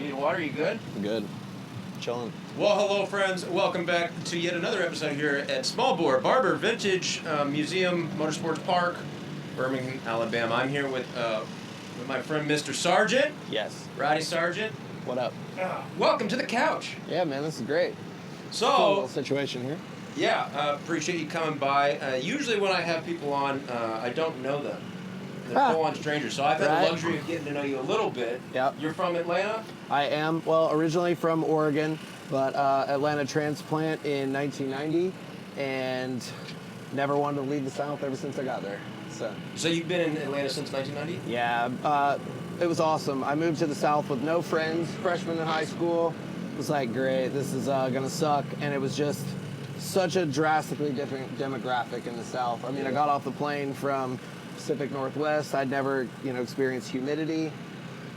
Need water? You good? Good. Chilling. Well, hello, friends. Welcome back to yet another episode here at Small Bore Barber Vintage Museum Motorsports Park, Birmingham, Alabama. I'm here with my friend Mr. Sargent. Yes. Rodney Sargent. What up? Welcome to the couch. Yeah, man, this is great. So, cool little situation here. Yeah, appreciate you coming by. Usually when I have people on, I don't know them. They're full-on strangers, so I've had the luxury of getting to know you a little bit. Yep. You're from Atlanta? I am, well, originally from Oregon, but Atlanta transplant in 1990, and never wanted to leave the South ever since I got there. So you've been in Atlanta since 1990? Yeah, it was awesome. I moved to the South with no friends, freshman in high school. It was like, great, this is gonna suck, and it was just such a drastically different demographic in the South. I mean, I got off the plane from Pacific Northwest. I'd never, experienced humidity.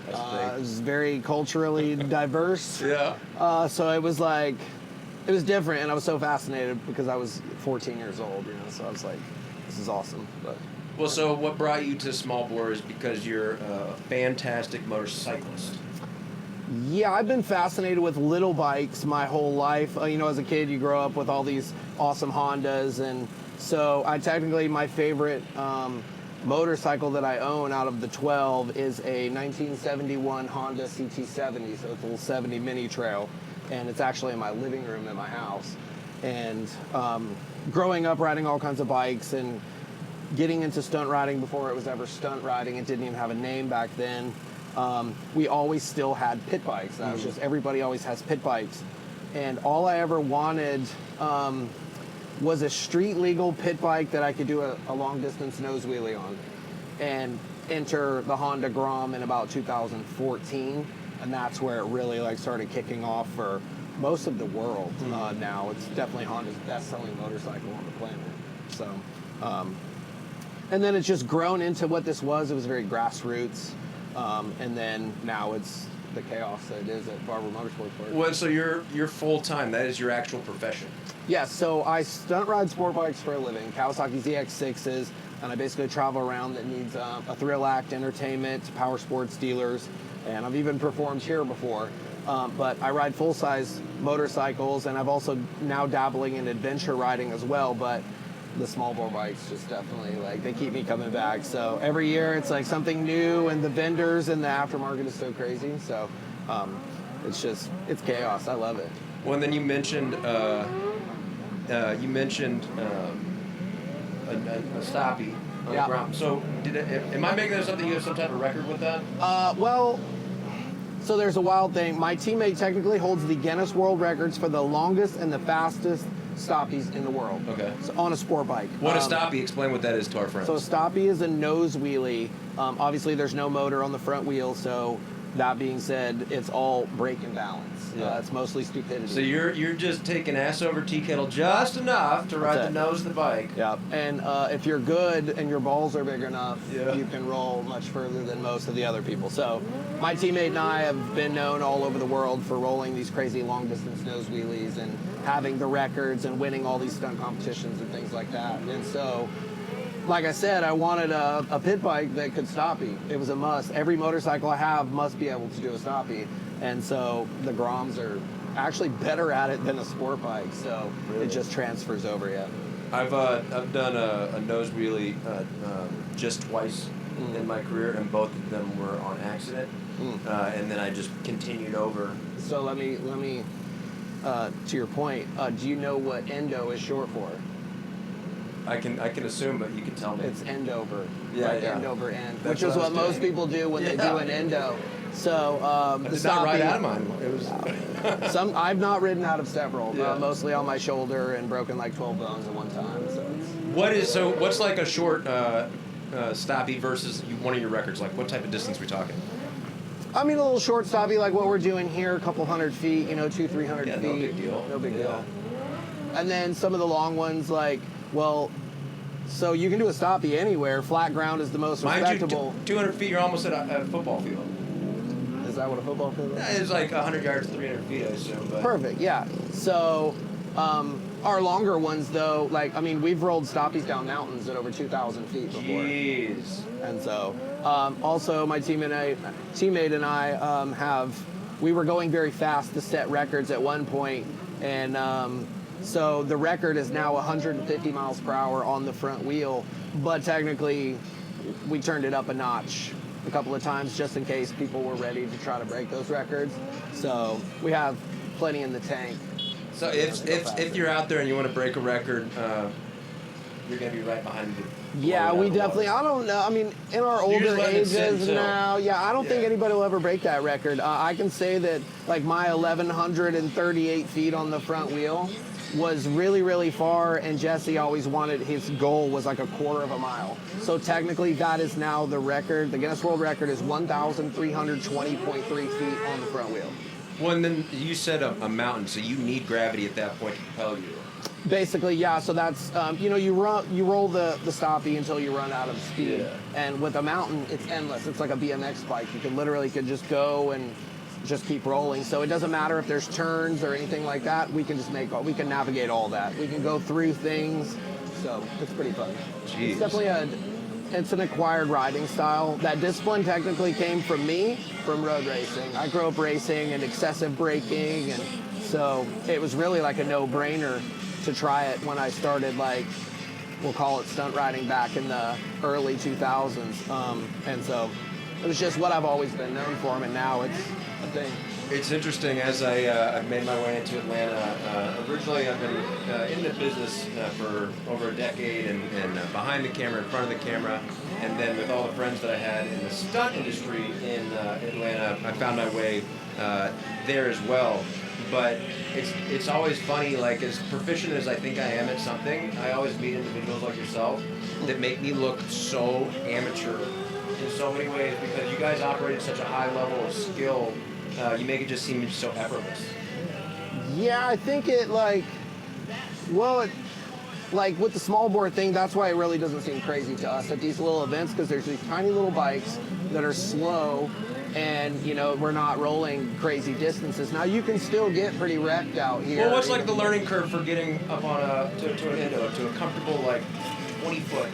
It was very culturally diverse. Yeah. So it was like, it was different, and I was so fascinated because I was 14 years old, so I was like, this is awesome. But well, so what brought you to Small Bore is because you're a fantastic motorcyclist. Yeah, I've been fascinated with little bikes my whole life. As a kid, you grow up with all these awesome Hondas, and so my favorite motorcycle that I own out of the 12 is a 1971 Honda CT70, so it's a little 70 Mini Trail, and it's actually in my living room in my house. And growing up riding all kinds of bikes and getting into stunt riding before it was ever stunt riding, it didn't even have a name back then. We always still had pit bikes. That was just, everybody always has pit bikes. And all I ever wanted was a street legal pit bike that I could do a long distance nose wheelie on, and enter the Honda Grom in about 2014. And that's where it really started kicking off for most of the world. Now it's definitely Honda's best selling motorcycle on the planet. So, and then it's just grown into what this was. It was very grassroots. And then now it's the chaos that it is at Barber Motorsports Park. Well, so you're full-time. That is your actual profession. Yeah, so I stunt ride sport bikes for a living, Kawasaki ZX6s, and I basically travel around that needs a thrill act, entertainment, power sports dealers, and I've even performed here before. But I ride full-size motorcycles, and I've also now dabbling in adventure riding as well, but the small bore bikes just definitely, they keep me coming back. So every year it's something new, and the vendors and the aftermarket is so crazy. So it's chaos. I love it. Well, and then you mentioned a Stoppie on the ground. So am I making this up that you have some type of record with that? So there's a wild thing. My teammate technically holds the Guinness World Records for the longest and the fastest Stoppies in the world. Okay. So on a sport bike. What is Stoppie? Explain what that is to our friends. So a Stoppie is a nose wheelie. Obviously, there's no motor on the front wheel, so that being said, it's all brake and balance. It's mostly stupidity. So you're just taking ass over tea kettle just enough to ride the nose of the bike. Yep. And if you're good and your balls are big enough, you can roll much further than most of the other people. So my teammate and I have been known all over the world for rolling these crazy long distance nose wheelies and having the records and winning all these stunt competitions and things like that. And so, like I said, I wanted a pit bike that could Stoppie. It was a must. Every motorcycle I have must be able to do a Stoppie. And so the Groms are actually better at it than a sport bike. So it just transfers over, I've done a nose wheelie just twice in my career, and both of them were on accident. And then I just continued over. So let me to your point, do you know what endo is short for? I can assume, but you can tell me. It's end over. End over end, which is what most people do when they do an endo. So I did not ride out of mine. It was I've not ridden out of several, mostly on my shoulder, and broken 12 bones at one time. So what's like a short Stoppie versus one of your records? Like what type of distance are we talking? I mean, a little short Stoppie like what we're doing here, a couple 100 feet, 200-300 feet. No big deal. No big deal. And then some of the long ones, so you can do a Stoppie anywhere. Flat ground is the most respectable. 200 feet, you're almost at a football field. Is that what a football field is? It's like 100 yards, 300 feet, I assume. But. Perfect, yeah. So Our longer ones, though, like, I mean, we've rolled Stoppies down mountains at over 2,000 feet before. Jeez. And so, also my teammate and I we were going very fast to set records at one point, and so the record is now 150 miles per hour on the front wheel, but technically we turned it up a notch a couple of times just in case people were ready to try to break those records. So we have plenty in the tank. So if you're out there and you want to break a record, you're going to be right behind you. Yeah, we definitely, I don't know, I mean, in our older ages now, I don't think anybody will ever break that record. I can say that, like, my 1,138 feet on the front wheel was really, really far, and Jesse always wanted, his goal was like a quarter of a mile. So technically that is now the record. The Guinness World Record is 1,320.3 feet on the front wheel. Well, and then you said a mountain, so you need gravity at that point to propel you. Basically, yeah. So that's you roll the Stoppie until you run out of speed, and with a mountain, it's endless. It's like a BMX bike. You could just go and just keep rolling. So it doesn't matter if there's turns or anything like that. We can we can navigate all that. We can go through things. So it's pretty fun. Jeez. It's definitely it's an acquired riding style. That discipline technically came from me, from road racing. I grew up racing and excessive braking, and so it was really like a no-brainer to try it when I started, like, we'll call it stunt riding back in the early 2000s. And so it was just what I've always been known for, and now it's a thing. It's interesting, as I've made my way into Atlanta. Originally, I've been in the business for over a decade, and behind the camera, in front of the camera, and then with all the friends that I had in the stunt industry in Atlanta, I found my way there as well. But it's always funny, like, as proficient as I think I am at something, I always meet individuals like yourself that make me look so amateur in so many ways, because you guys operate at such a high level of skill. You make it just seem so effortless. Yeah, I think like with the small board thing, that's why it really doesn't seem crazy to us at these little events, because there's these tiny little bikes that are slow, and we're not rolling crazy distances. Now you can still get pretty wrecked out here. Well, what's like the learning curve for getting up on to a comfortable, like, 20-foot?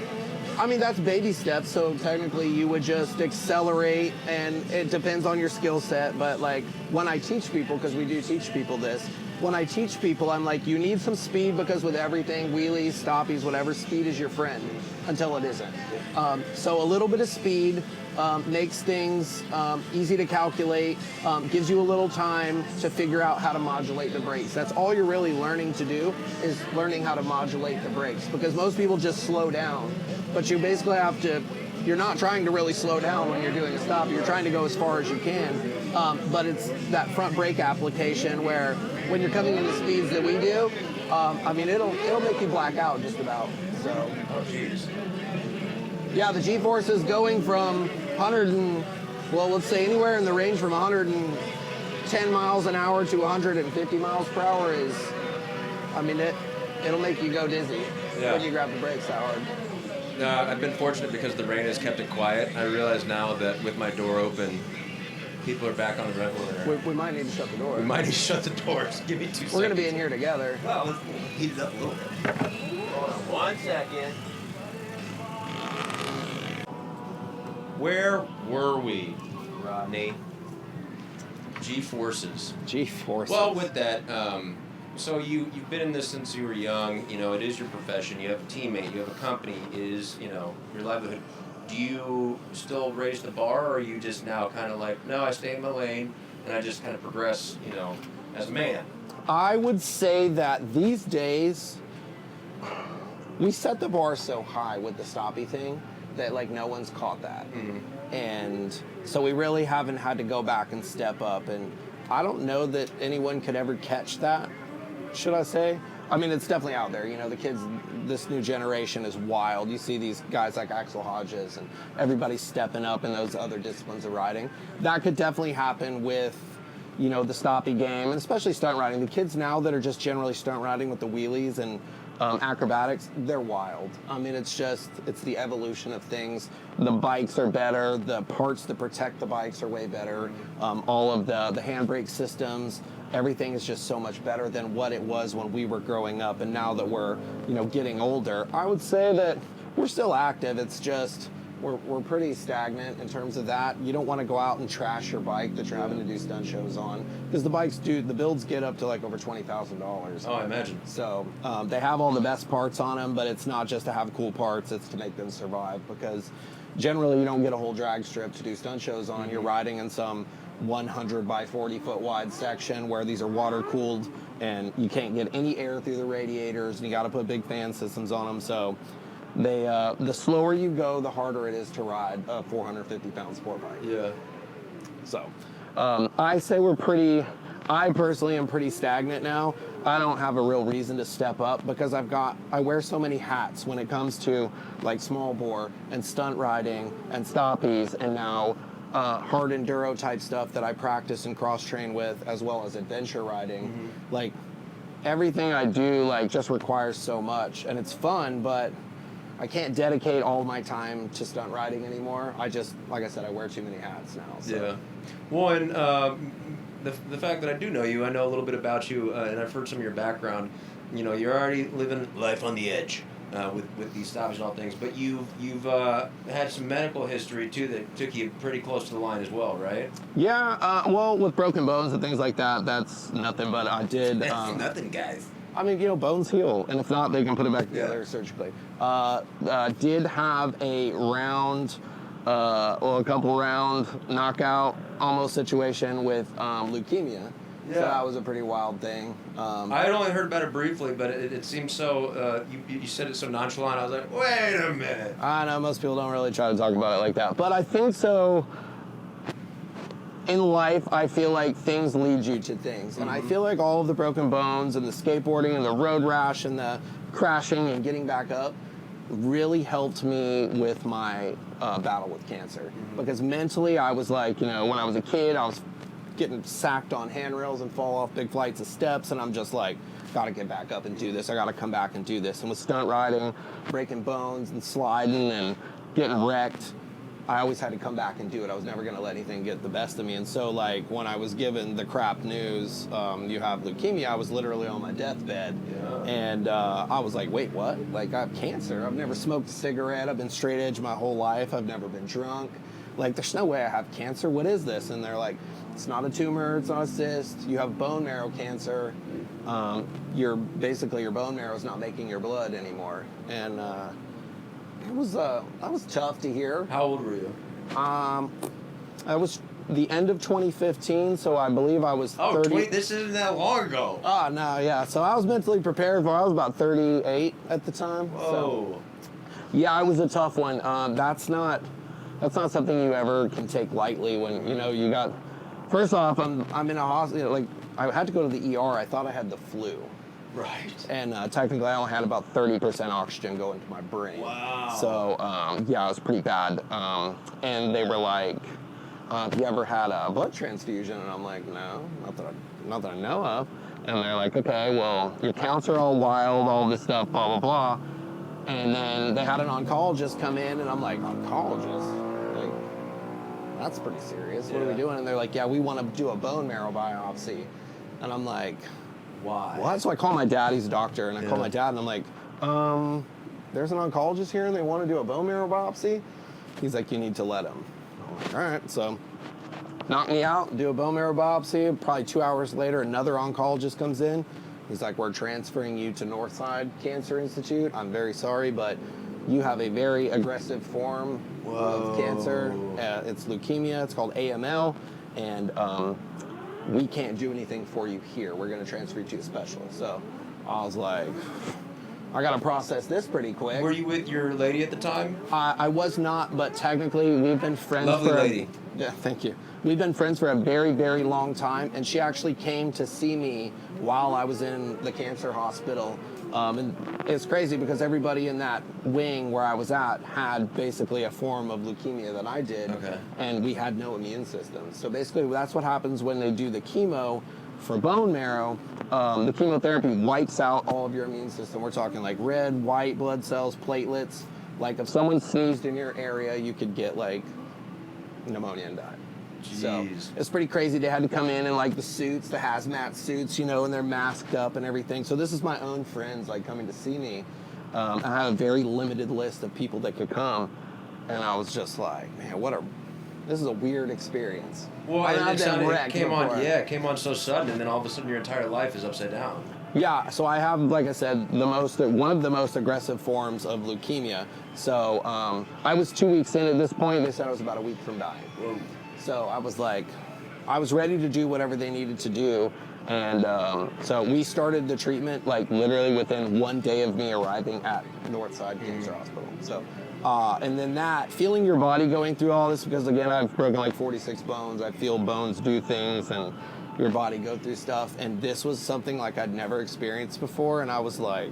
I mean, that's baby steps, so technically you would just accelerate, and it depends on your skill set. But, like, when I teach people, because we do teach people this, when I teach people, I'm like, you need some speed, because with everything, wheelies, stoppies, whatever, speed is your friend until it isn't. So a little bit of speed makes things easy to calculate, gives you a little time to figure out how to modulate the brakes. That's all you're really learning to do, is learning how to modulate the brakes, because most people just slow down. But you basically have to, you're not trying to really slow down when you're doing a stop. You're trying to go as far as you can. But it's that front brake application where when you're coming in the speeds that we do, I mean, it'll make you black out just about. So. Oh, jeez. Yeah, the G-force is going from let's say anywhere in the range from 110 miles an hour to 150 miles per hour is, I mean, it'll make you go dizzy when you grab the brakes that hard. I've been fortunate because the rain has kept it quiet. I realize now that with my door open, people are back on the regular. We might need to shut the door. We might need to shut the doors. Give me 2 seconds. We're going to be in here together. Well, let's heat it up a little bit. Hold on 1 second. Where were we, Rodney? G-forces. G-forces. Well, with that, so you've been in this since you were young. It is your profession. You have a teammate. You have a company. It is, your livelihood. Do you still raise the bar, or are you just now kind of like, no, I stay in my lane and I just kind of progress, as a man? I would say that these days we set the bar so high with the Stoppie thing that, like, no one's caught that. Mm-hmm. And so we really haven't had to go back and step up, and I don't know that anyone could ever catch that, should I say. I mean, it's definitely out there. The kids, this new generation is wild. You see these guys like Axel Hodges and everybody stepping up in those other disciplines of riding. That could definitely happen with, the Stoppie game, and especially stunt riding. The kids now that are just generally stunt riding with the wheelies and acrobatics, they're wild. I mean, it's the evolution of things. The bikes are better. The parts that protect the bikes are way better. All of the handbrake systems, everything is just so much better than what it was when we were growing up. And now that we're, getting older, I would say that we're still active. It's just, we're pretty stagnant in terms of that. You don't want to go out and trash your bike that you're having to do stunt shows on, because the builds get up to like over $20,000. Oh, I imagine. So they have all the best parts on them, but it's not just to have cool parts, it's to make them survive, because generally you don't get a whole drag strip to do stunt shows on. You're riding in some 100 by 40 foot wide section where these are water cooled and you can't get any air through the radiators, and you got to put big fan systems on them. So the slower you go, the harder it is to ride a 450-pound sport bike. Yeah. So I say I personally am pretty stagnant now. I don't have a real reason to step up, because I wear so many hats when it comes to like small bore and stunt riding and stoppies, and now hard enduro type stuff that I practice and cross train with, as well as adventure riding. Like everything I do like just requires so much, and it's fun, but I can't dedicate all my time to stunt riding anymore. I just, like I said, I wear too many hats now. So. Yeah. Well, and the fact that I do know you, I know a little bit about you, and I've heard some of your background. You're already living life on the edge with these stops and all things, but you've had some medical history too that took you pretty close to the line as well, right? Yeah. Well, with broken bones and things like that, that's nothing. But I did. That's nothing, guys. I mean, bones heal, and if not, they can put it back together surgically. Did have a couple round knockout almost situation with leukemia. Yeah. So that was a pretty wild thing. I had only heard about it briefly, but it seemed so, you said it so nonchalant, I was like, wait a minute. I know, most people don't really try to talk about it like that, but I think so. In life, I feel like things lead you to things. And I feel like all of the broken bones and the skateboarding and the road rash and the crashing and getting back up really helped me with my battle with cancer. Because mentally, I was like, when I was a kid, I was getting sacked on handrails and fall off big flights of steps, and I'm just like, gotta get back up and do this. I gotta come back and do this. And with stunt riding, breaking bones and sliding and getting wrecked, I always had to come back and do it. I was never going to let anything get the best of me. And so, like, when I was given the crap news, you have leukemia, I was literally on my deathbed. Yeah. And I was like, wait, what? Like, I have cancer. I've never smoked a cigarette. I've been straight edge my whole life. I've never been drunk. Like, there's no way I have cancer. What is this? And they're like, it's not a tumor. It's not a cyst. You have bone marrow cancer. Your bone marrow is not making your blood anymore. And that was tough to hear. How old were you? I was the end of 2015, so I believe I was 30. This isn't that long ago. Oh, no, yeah. So I was mentally prepared for, I was about 38 at the time. Whoa. So, yeah, it was a tough one. That's not something you ever can take lightly when, you got, first off, I'm in a hospital, like, I had to go to the ER. I thought I had the flu. Right. And technically, I only had about 30% oxygen going to my brain. Wow. So, yeah, it was pretty bad. And they were like, have you ever had a blood transfusion? And I'm like, no, not that I know of. And they're like, okay, well, your counts are all wild, all this stuff, blah, blah, blah. And then they had an oncologist come in, and I'm like, oncologist? Like, that's pretty serious. What are we doing? And they're like, yeah, we want to do a bone marrow biopsy. And I'm like, why? What? So I call my dad, he's a doctor, and I call my dad, and I'm like, there's an oncologist here, and they want to do a bone marrow biopsy? He's like, you need to let him. I'm like, all right, so knock me out, do a bone marrow biopsy. Probably 2 hours later, another oncologist comes in. He's like, we're transferring you to Northside Cancer Institute. I'm very sorry, but you have a very aggressive form of cancer. It's leukemia. It's called AML, and we can't do anything for you here. We're going to transfer you to a specialist. So I was like, I got to process this pretty quick. Were you with your lady at the time? I was not, but technically we've been friends. Lovely lady. Yeah, thank you. We've been friends for a very, very long time, and she actually came to see me while I was in the cancer hospital. And it's crazy because everybody in that wing where I was at had basically a form of leukemia that I did, and we had no immune system. So basically that's what happens when they do the chemo. for bone marrow, the chemotherapy wipes out all of your immune system. We're talking like red, white blood cells, platelets. Like if someone sneezed in your area, you could get like pneumonia and die. Jeez. So it's pretty crazy. They had to come in like the suits, the hazmat suits, and they're masked up and everything. So this is my own friends like coming to see me. I had a very limited list of people that could come, and I was just like, man, this is a weird experience. Well, it came on so sudden, and then all of a sudden your entire life is upside down. Yeah, so I have, like I said, one of the most aggressive forms of leukemia. So I was 2 weeks in at this point. They said I was about a week from dying. Whoa. So I was like, I was ready to do whatever they needed to do. And so we started the treatment like literally within 1 day of me arriving at Northside Cancer Hospital. So, and then feeling your body going through all this, because again, I've broken like 46 bones. I feel bones do things and your body go through stuff. And this was something like I'd never experienced before. And I was like,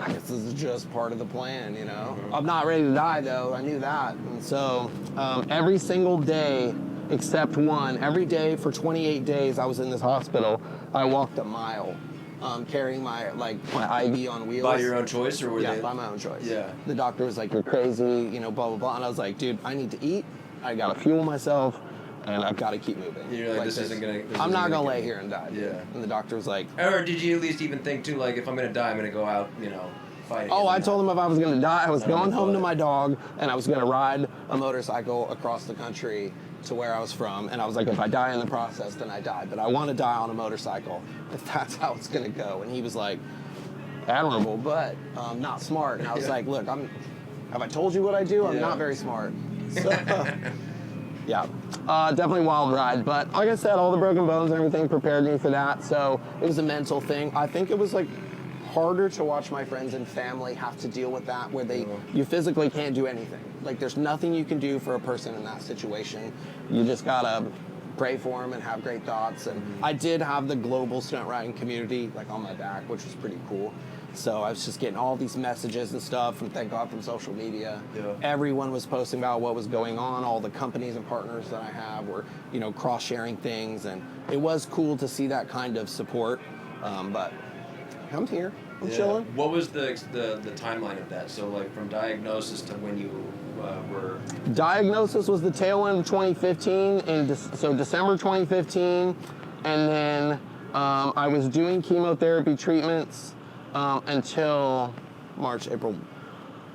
I guess this is just part of the plan, I'm not ready to die though. I knew that. And so every single day, except one, every day for 28 days I was in this hospital, I walked a mile carrying my IV on wheels. By your own choice, or were they? By my own choice. Yeah. The doctor was like, you're crazy, blah, blah, blah. And I was like, dude, I need to eat. I got to fuel myself. And I've got to keep moving. You're like, this isn't going to... I'm not going to lay here and die. Yeah. And the doctor was like... Or did you at least even think, too, like, if I'm going to die, I'm going to go out, fighting? Oh, I told him if I was going to die, I was going home to my dog, and I was going to ride a motorcycle across the country to where I was from. And I was like, if I die in the process, then I die. But I want to die on a motorcycle, if that's how it's going to go. And he was like, admirable, but not smart. And I was like, look, have I told you what I do? I'm not very smart. So, yeah, definitely wild ride. But like I said, all the broken bones and everything prepared me for that. So it was a mental thing. I think it was like harder to watch my friends and family have to deal with that, where you physically can't do anything. Like there's nothing you can do for a person in that situation. You just gotta pray for them and have great thoughts. And I did have the global stunt riding community like on my back, which was pretty cool. So I was just getting all these messages and stuff, and thank God from social media. Yeah. Everyone was posting about what was going on. All the companies and partners that I have were, cross-sharing things, and it was cool to see that kind of support. But I'm here. I'm chilling. What was the timeline of that? So like from diagnosis to when you were... Diagnosis was the tail end of 2015, so December 2015, and then I was doing chemotherapy treatments until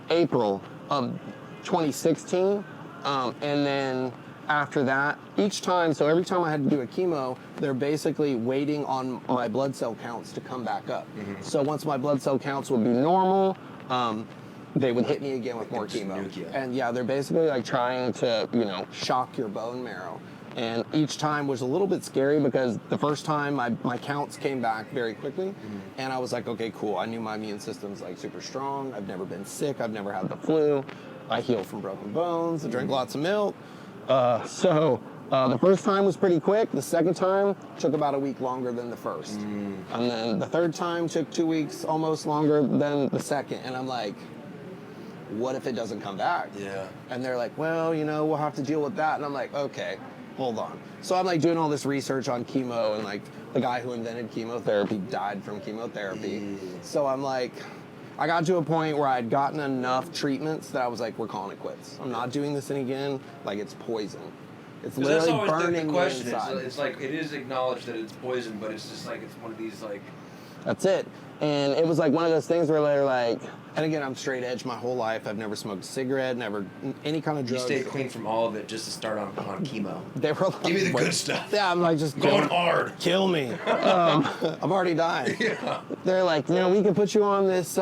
April of 2016, and then after that, each time, so every time I had to do a chemo, they're basically waiting on my blood cell counts to come back up. Mm-hmm. So once my blood cell counts would be normal, they would hit me again with more chemo. And yeah, they're basically like trying to, shock your bone marrow. And each time was a little bit scary because the first time my counts came back very quickly. Mm-hmm. And I was like, okay, cool. I knew my immune system's like super strong. I've never been sick. I've never had the flu. I heal from broken bones. I drink lots of milk. So the first time was pretty quick. The second time took about a week longer than the first. And then the third time took 2 weeks, almost longer than the second. And I'm like, what if it doesn't come back? Yeah. And they're like, well, we'll have to deal with that. And I'm like, okay, hold on. So I'm like doing all this research on chemo, and like the guy who invented chemotherapy died from chemotherapy. So I'm like, I got to a point where I'd gotten enough treatments that I was like, we're calling it quits. I'm not doing this again. Like, it's poison. It's literally burning me inside. It's like, it is acknowledged that it's poison, but it's just like, it's one of these like... That's it. And it was like one of those things where they're like, and again, I'm straight edge my whole life. I've never smoked a cigarette, never any kind of drugs. You stayed clean from all of it just to start on chemo. They were like, give me the good stuff. Yeah, I'm like, just going hard. Kill me. I'm already dying. Yeah. They're like, we can put you on this.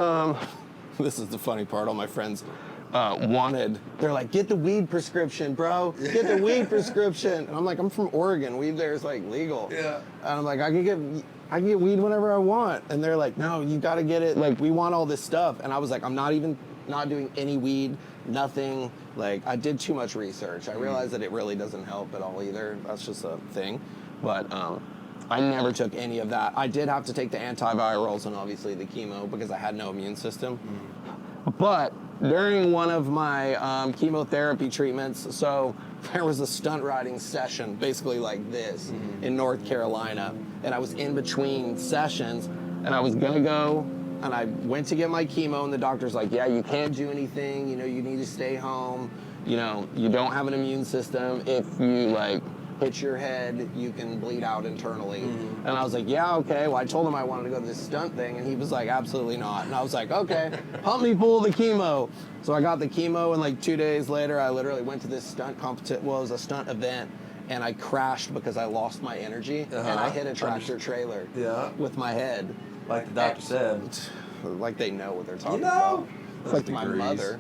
This is the funny part. All my friends wanted. They're like, get the weed prescription, bro. Get the weed prescription. And I'm like, I'm from Oregon. Weed there is like legal. Yeah. And I'm like, I can get weed whenever I want. And they're like, no, you got to get it. Like, we want all this stuff. And I was like, I'm not doing any weed, nothing. Like, I did too much research. I realized that it really doesn't help at all either. That's just a thing. But I never took any of that. I did have to take the antivirals and obviously the chemo because I had no immune system. But during one of my chemotherapy treatments, so there was a stunt riding session, basically like this, in North Carolina, and I was in between sessions, and I was gonna go, and I went to get my chemo, and the doctor's like, yeah, you can't do anything, you know, you need to stay home, you know, you don't have an immune system, if you like hit your head, you can bleed out internally. And I was like, yeah, okay. Well, I told him I wanted to go to this stunt thing, and he was like, absolutely not. And I was like, okay, pump me full of the chemo. So I got the chemo, and like 2 days later, I literally went to this stunt competition, well, it was a stunt event, and I crashed because I lost my energy, and I hit a tractor trailer with my head. Like the doctor said. Like they know what they're talking about. It's like my mother.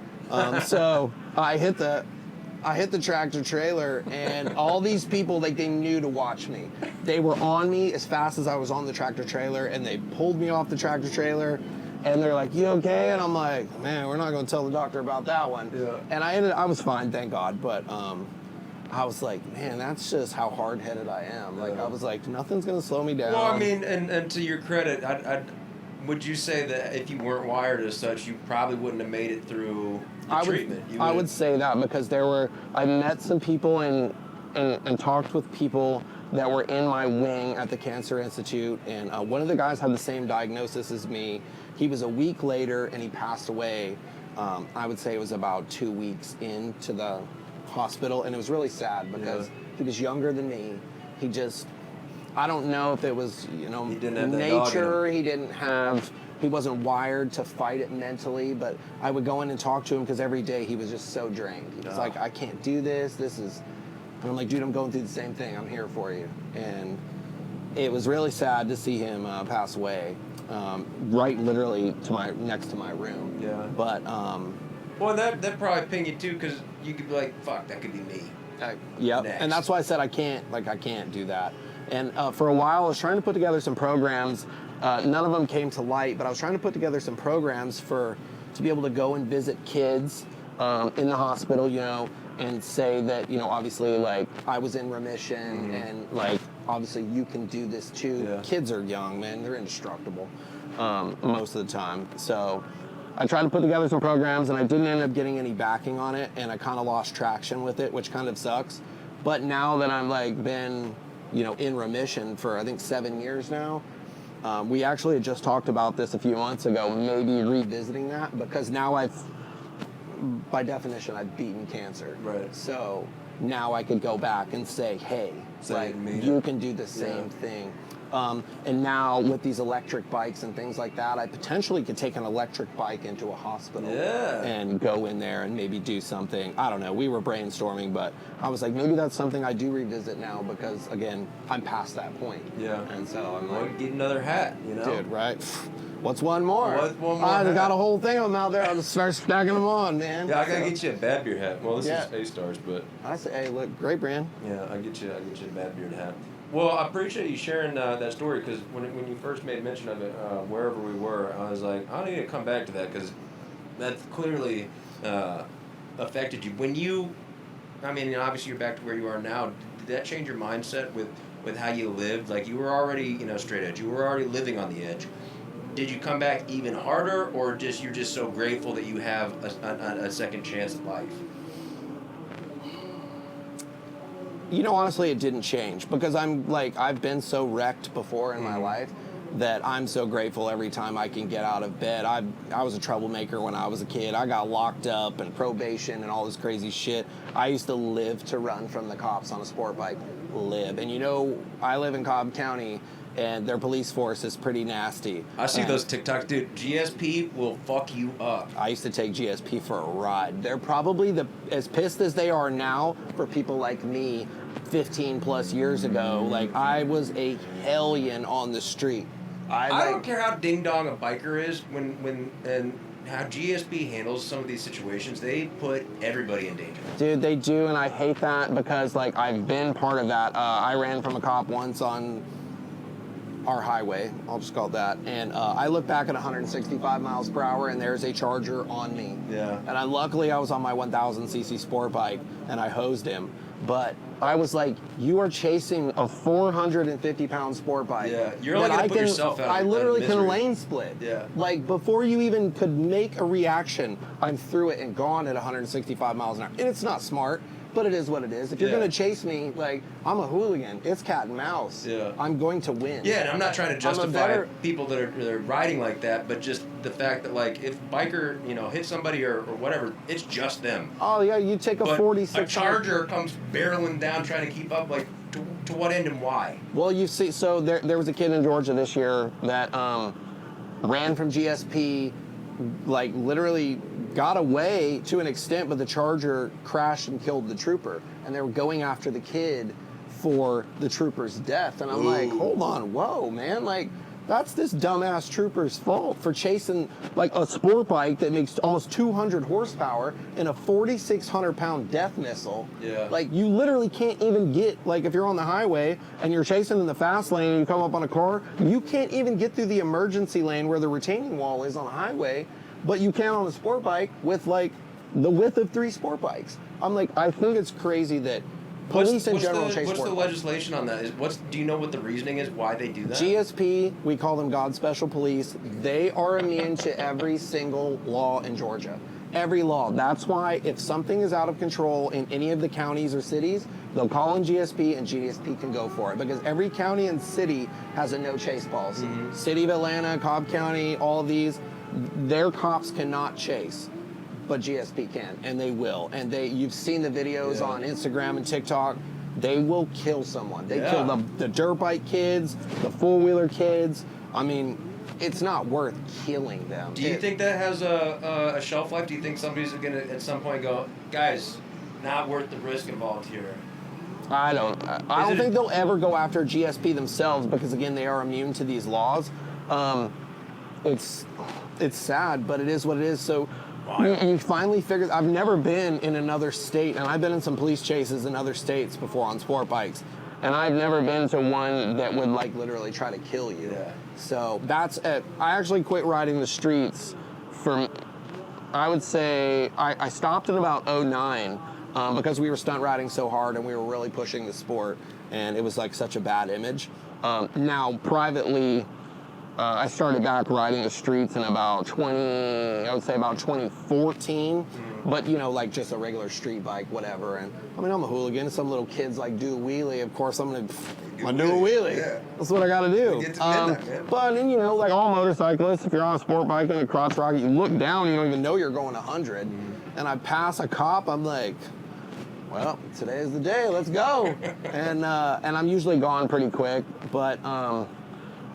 So I hit the tractor trailer, and all these people, like, they knew to watch me. They were on me as fast as I was on the tractor trailer, and they pulled me off the tractor trailer, and they're like, you okay? And I'm like, man, we're not going to tell the doctor about that one. Yeah. And I was fine, thank God, but I was like, man, that's just how hard-headed I am. Like, I was like, nothing's going to slow me down. Well, I mean, and to your credit, would you say that if you weren't wired as such, you probably wouldn't have made it through the treatment? I would say that because I met some people and talked with people that were in my wing at the Cancer Institute, and one of the guys had the same diagnosis as me. He was a week later, and he passed away. I would say it was about 2 weeks into the hospital, and it was really sad because he was younger than me. He just, I don't know if it was, you know, nature. He wasn't wired to fight it mentally, but I would go in and talk to him because every day he was just so drained. He was like, I can't do this. And I'm like, dude, I'm going through the same thing. I'm here for you. And it was really sad to see him pass away, right literally next to my room. Yeah. But well, that probably ping you too, because you could be like, fuck, that could be me. Yep. Next. And that's why I said I can't do that. And for a while, I was trying to put together some programs. None of them came to light, but I was trying to put together some programs to be able to go and visit kids in the hospital, you know, and say that, you know, obviously, like, I was in remission, and, like, obviously you can do this too. Yeah. Kids are young, man. They're indestructible most of the time. So I tried to put together some programs, and I didn't end up getting any backing on it, and I kind of lost traction with it, which kind of sucks. But now that I'm, like, been, you know, in remission for, I think, 7 years now, we actually had just talked about this a few months ago, maybe revisiting that, because now by definition, I've beaten cancer. Right. So now I could go back and say, hey, you can do the same thing. And now with these electric bikes and things like that, I potentially could take an electric bike into a hospital and go in there and maybe do something. I don't know. We were brainstorming, but I was like, maybe that's something I do revisit now because, again, I'm past that point. Yeah. And so I'm like, get another hat, you know? Dude, right? What's one more? I got a whole thing of them out there. I'll just start stacking them on, man. Yeah, I gotta get you a Bad Beer hat. Well, this is A-Stars, but I say, hey, look, great brand. Yeah, I'll get you a Bad Beer hat. Well, I appreciate you sharing that story because when you first made mention of it, wherever we were, I was like, I need to come back to that because that clearly affected you. When I mean, obviously you're back to where you are now. Did that change your mindset with how you lived? Like you were already, you know, straight edge. You were already living on the edge. Did you come back even harder, or you're just so grateful that you have a second chance at life? You know, honestly, it didn't change because I've been so wrecked before in my life that I'm so grateful every time I can get out of bed. I was a troublemaker when I was a kid. I got locked up and probation and all this crazy shit. I used to live to run from the cops on a sport bike. And you know, I live in Cobb County, and their police force is pretty nasty. I see those TikToks, dude. GSP will fuck you up. I used to take GSP for a ride. They're probably as pissed as they are now for people like me 15 plus years ago. Like, I was a hellion on the street. I don't care how ding-dong a biker is and how GSP handles some of these situations. They put everybody in danger. Dude, they do, and I hate that because, like, I've been part of that. I ran from a cop once on our highway, I'll just call it that, and I look back at 165 miles per hour and there's a Charger on me. Yeah. And luckily I was on my 1000cc sport bike and I hosed him, but I was like, you are chasing a 450-pound sport bike. Yeah, you're only going to put yourself out of I literally misery. can lane split. Yeah. Like, before you even could make a reaction, I'm through it and gone at 165 miles an hour. And it's not smart, but it is what it is. If you're going to chase me, like, I'm a hooligan. It's cat and mouse. Yeah. I'm going to win. Yeah, and I'm not trying to justify people that are riding like that, but just the fact that, like, if biker, hits somebody or whatever, it's just them. Oh, yeah, you take a 46. A Charger comes barreling down trying to keep up, like, to what end and why? Well, you see, so there was a kid in Georgia this year that ran from GSP, like, literally got away to an extent, but the Charger crashed and killed the trooper. And they were going after the kid for the trooper's death. And I'm like, hold on, whoa, man. Like, that's this dumbass trooper's fault for chasing, like, a sport bike that makes almost 200 horsepower in a 4,600-pound death missile. Yeah. Like, you literally can't even get, like, if you're on the highway and you're chasing in the fast lane and you come up on a car, you can't even get through the emergency lane where the retaining wall is on a highway. But you can on a sport bike with, like, the width of 3 sport bikes. I'm like, I think it's crazy that police in general chase What's sport the bikes. legislation on that? Do you know what the reasoning is why they do that? GSP, we call them God Special Police. They are immune to every single law in Georgia. Every law. That's why if something is out of control in any of the counties or cities, they'll call in GSP and GSP can go for it. Because every county and city has a no chase policy. City of Atlanta, Cobb County, all of these, their cops cannot chase, but GSP can, and they will. And you've seen the videos on Instagram and TikTok. They will kill someone. They kill the dirt bike kids, the four-wheeler kids. I mean, it's not worth killing them. Do you think that has a shelf life? Do you think somebody's going to at some point go, guys, not worth the risk involved here? I don't think they'll ever go after GSP themselves because, again, they are immune to these laws. It's sad, but it is what it is. So you finally figure. I've never been in another state, and I've been in some police chases in other states before on sport bikes, and I've never been to one that would, like, literally try to kill you. Yeah. So that's it. I actually quit riding the streets I would say, I stopped in about 2009 because we were stunt riding so hard and we were really pushing the sport, and it was like such a bad image. Now, privately, I started back riding the streets in about 2014, but, like, just a regular street bike, whatever. And I mean, I'm a hooligan. Some little kids, like, do a wheelie. Of course, I'm gonna do a wheelie. Yeah. That's what I gotta do. Get to midnight, man. But then, like all motorcyclists, if you're on a sport bike in a cross rocket, you look down, you don't even know you're going 100. And I pass a cop, I'm like, well, today is the day, let's go. And I'm usually gone pretty quick, but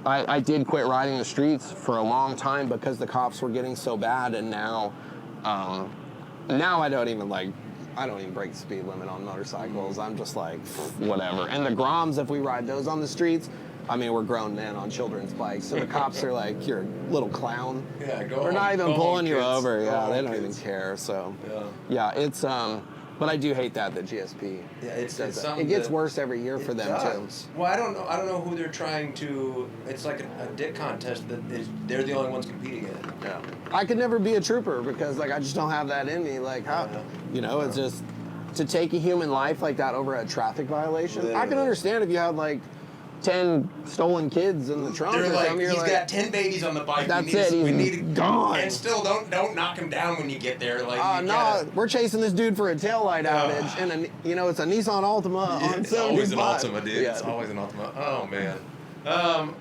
I did quit riding the streets for a long time because the cops were getting so bad, and now I don't even break the speed limit on motorcycles. I'm just like, whatever. And the Groms, if we ride those on the streets, I mean, we're grown men on children's bikes, so the cops are like, you're a little clown. Yeah, go They're home, not even pulling you kids. over. Yeah, Go they home, don't even kids. care. So Yeah. it's but I do hate that GSP. Yeah, it's does that. something It gets that- worse every year for It them does. too. Well, I don't know who they're trying to. It's like a dick contest that they're the only ones competing in it. Yeah. I could never be a trooper because, like, I just don't have that in me. Like, how, it's just to take a human life like that over a traffic violation. I can understand if you had, like, 10 stolen kids in the trunk They're or like, something. he's got 10 babies on the bike. That's we need he's gone. And still, don't knock him down when you get there. Like, We're chasing this dude for a taillight outage, and it's a Nissan Altima on 75. It's always an Altima, dude. Yeah. It's always an Altima. Oh, man.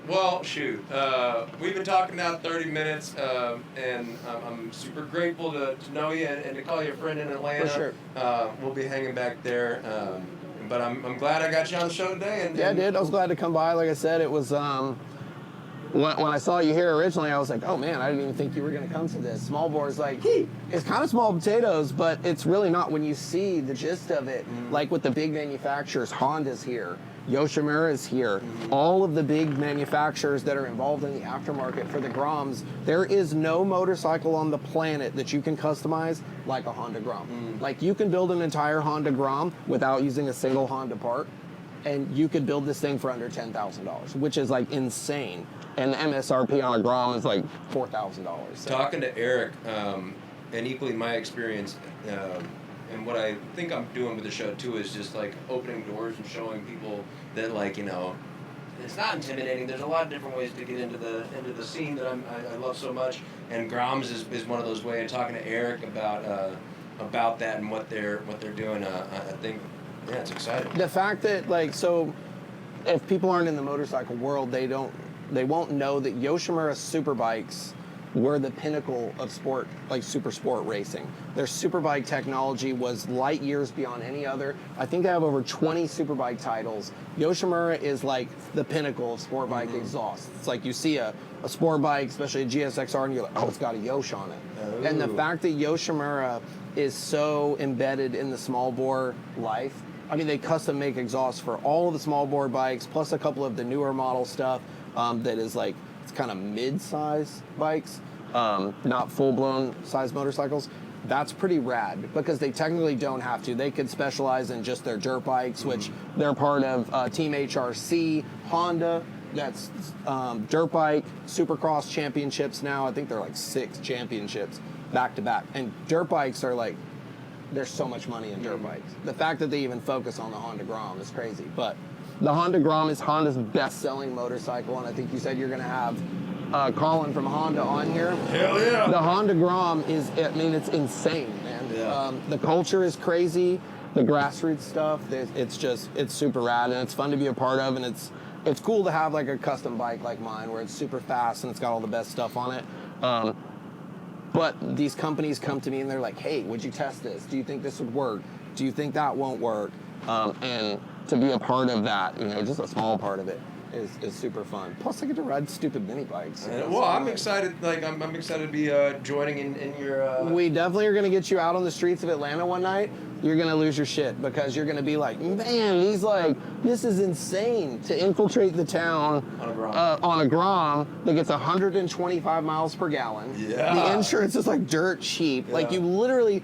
Well, shoot. We've been talking now 30 minutes, and I'm super grateful to know you and to call you a friend in Atlanta. For sure. We'll be hanging back there. But I'm glad I got you on the show today. Yeah, dude. I was glad to come by. Like I said, it was when I saw you here originally, I was like, oh man, I didn't even think you were going to come to this. Small bore is like, it's kind of small potatoes, but it's really not when you see the gist of it. Like with the big manufacturers, Honda's here, Yoshimura's here, all of the big manufacturers that are involved in the aftermarket for the Groms. There is no motorcycle on the planet that you can customize like a Honda Grom. Like, you can build an entire Honda Grom without using a single Honda part, and you could build this thing for under $10,000, which is, like, insane. And the MSRP on a Grom is like $4,000. So. Talking to Eric, and equally my experience, and what I think I'm doing with the show too is just like opening doors and showing people that like, you know, it's not intimidating. There's a lot of different ways to get into the scene that I love so much, and Groms is one of those ways. And talking to Eric about that and what they're doing, I think, yeah, it's exciting. The fact that like, so if people aren't in the motorcycle world, they won't know that Yoshimura Superbikes were the pinnacle of sport, like super sport racing. Their superbike technology was light years beyond any other. I think they have over 20 superbike titles. Yoshimura is like the pinnacle of sport bike exhaust. It's like you see a sport bike, especially a GSXR, and you're like, oh, it's got a Yosh on it. Oh. And the fact that Yoshimura is so embedded in the small bore life, I mean, they custom make exhausts for all of the small bore bikes, plus a couple of the newer model stuff that is like, it's kind of mid-size bikes, not full-blown size motorcycles. That's pretty rad because they technically don't have to. They could specialize in just their dirt bikes, which they're part of Team HRC, Honda. That's dirt bike, Supercross championships now. I think they're like 6 championships back to back. And dirt bikes are like, there's so much money in dirt bikes. The fact that they even focus on the Honda Grom is crazy. But the Honda Grom is Honda's best-selling motorcycle, and I think you said you're going to have Colin from Honda on here. Hell yeah! The Honda Grom is, I mean, it's insane, man. Yeah. The culture is crazy. The grassroots stuff, it's super rad, and it's fun to be a part of, and it's cool to have like a custom bike like mine where it's super fast and it's got all the best stuff on it. But these companies come to me and they're like, hey, would you test this? Do you think this would work? Do you think that won't work? And to be a part of that, you know, just a small part of it is super fun. Plus, I get to ride stupid mini bikes. Well, I'm excited. Like, I'm excited to be joining in your. We definitely are going to get you out on the streets of Atlanta one night. You're going to lose your shit because you're going to be like, man, this is insane to infiltrate the town on a Grom that gets 125 miles per gallon. Yeah. The insurance is like dirt cheap. Yeah. Like you literally,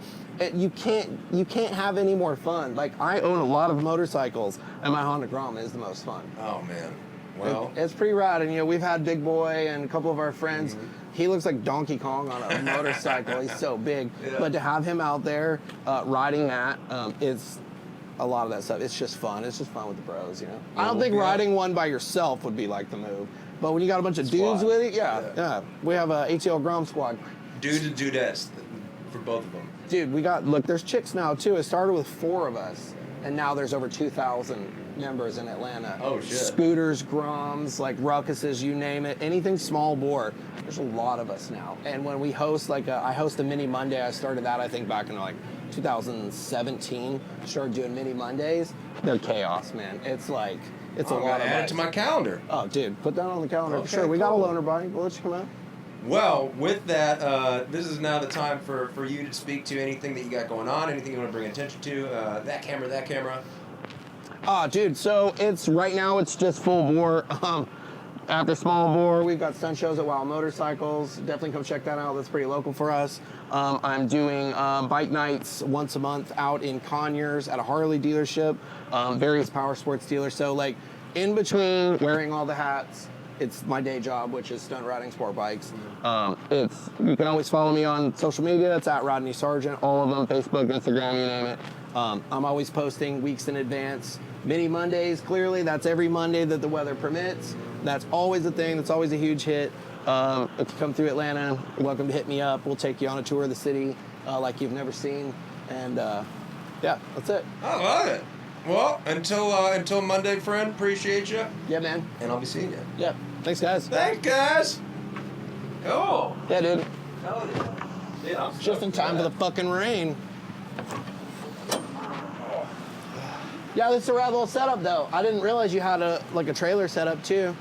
you can't have any more fun. Like I own a lot of motorcycles and my Honda Grom is the most fun. Oh man. Well, it's pretty rad, and you know we've had Big Boy and a couple of our friends. He looks like Donkey Kong on a motorcycle. He's so big, but to have him out there riding that is a lot of that stuff. It's just fun. It's just fun with the bros, you know. I don't think riding one by yourself would be like the move, but when you got a bunch of dudes with it, yeah. We have a ATL Grom squad. Dudes and dudettes for both of them. Dude, there's chicks now too. It started with 4 of us, and now there's over 2,000 members in Atlanta. Oh shit. Scooters, Groms, like Ruckuses, you name it. Anything small bore. There's a lot of us now. And when we host, I host a Mini Monday. I started that, I think, back in like 2017. Started doing Mini Mondays. They're chaos, man. It's like, it's a lot of add it to my calendar. Oh, dude, put that on the calendar. Okay, sure, we got a cool. loaner bike. We'll let you come out. Well, with that, this is now the time for you to speak to anything that you got going on, anything you want to bring attention to, that camera. Dude, so right now it's just full bore. After small bore, we've got stunt shows at Wild Motorcycles. Definitely come check that out. That's pretty local for us. I'm doing bike nights once a month out in Conyers at a Harley dealership, various power sports dealers. So like in between wearing all the hats, it's my day job, which is stunt riding sport bikes. You can always follow me on social media. That's at Rodney Sargent, all of them, Facebook, Instagram, you name it. I'm always posting weeks in advance. Mini Mondays, clearly, that's every Monday that the weather permits. That's always a thing. That's always a huge hit. If you come through Atlanta, you're welcome to hit me up. We'll take you on a tour of the city like you've never seen. And yeah, that's it. I love it. Well, until Monday, friend, appreciate you. Yeah, man. And I'll be seeing you. Yeah. Thanks, guys. Thanks, guys. Cool. Yeah, dude. Hell yeah. Yeah, I'm Just in time for the fucking rain. Yeah, this is a rad little setup, though. I didn't realize you had a trailer set up, too.